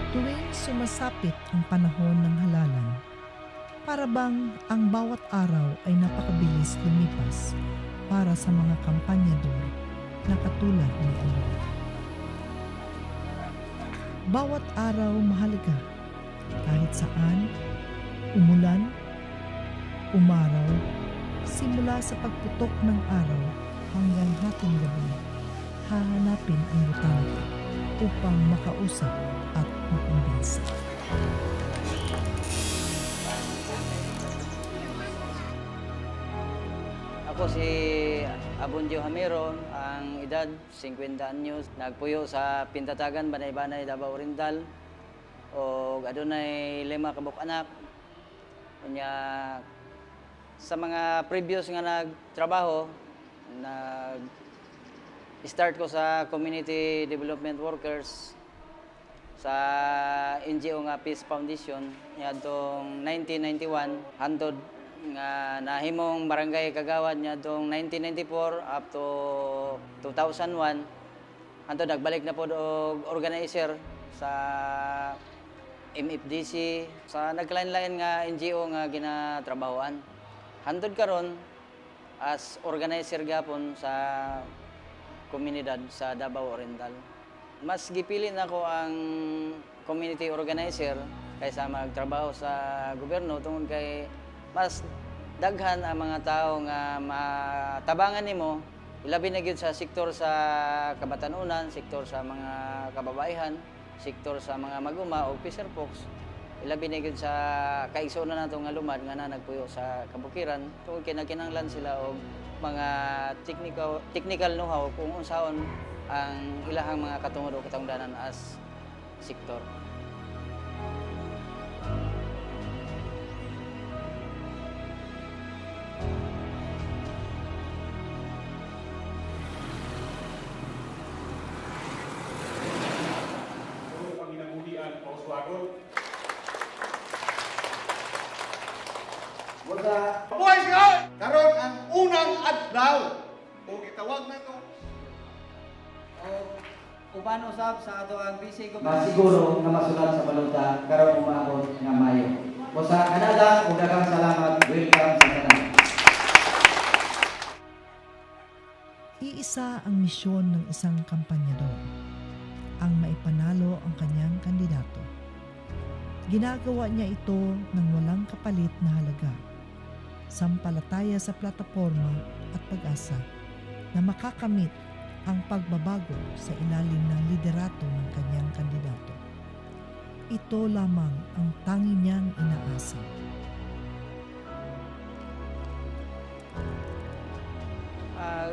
Tuwing sumasapit ang panahon ng halalan, para bang ang bawat araw ay napakabilis lumipas para sa mga kampanyador na katulad ni Alon. Bawat araw mahalaga, kahit saan, umulan, umaraw, simula sa pagputok ng araw hanggang hating gabi, hahanapin ang butante upang makausap at makumbinsa. Ako si Abundio Hamero, ang edad 50 anyos, nagpuyo sa Pintatagan, Banay-Banay, Davao Oriental. O adunay 5 kabuk anak. Unya sa mga previous nga nagtrabaho, nag-start ko sa community development workers sa NGO nga Peace Foundation niadtong 1991 hantod nga nahimong barangay kagawad niadtong 1994 up to 2001 hantod nagbalik na pod og organizer sa MFDC sa nagkalain-lain nga NGO nga ginatrabahoan. Hantod karon as organizer gapon sa komunidad sa Davao Oriental. Mas gipili nako ang community organizer kaysa magtrabaho sa gobyerno tungod kay mas daghan ang mga tao nga matabangan nimo ilabi na gyud sa sektor sa kabatanunan, sektor sa mga kababaihan, sektor sa mga maguma o fisher folks. Ilabi na gyud sa kaigsuonan nato nga lumad nga na nagpuyo sa kabukiran tungod kay nagkinahanglan sila og mga technical know-how kung unsaon ang ilahang mga katungod o katungdanan as sektor. Ang inabuhian o swagon. Wala. Buhay siya! Karon ang unang adlaw. O gitawag na ito. Uban usab sa ato ang BC Masiguro nga masulat sa balota karon umaabot nga Mayo. O sa Canada, ug daghang salamat. Welcome sa tanan. Iisa ang misyon ng isang kampanyador, ang maipanalo ang kanyang kandidato. Ginagawa niya ito ng walang kapalit na halaga, sampalataya sa plataporma at pag-asa na makakamit ang pagbabago sa ilalim ng liderato ng kanyang kandidato. Ito lamang ang tangi niyang inaasa.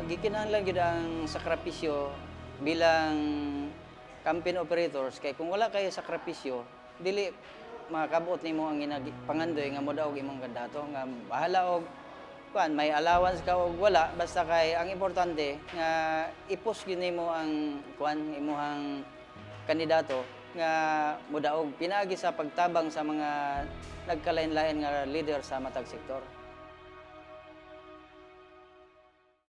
Gikinahanglan gyud ang sakripisyo bilang campaign operators kay kung wala kay sakripisyo dili makabuot nimo ang pangandoy nga modaog imong kandidato nga bahala og may allowance ka og wala basta kay ang importante nga i-push gyud nimo ang imuhang kandidato nga modaog pinaagi sa pagtabang sa mga nagkalain-lain nga leader sa matag sektor.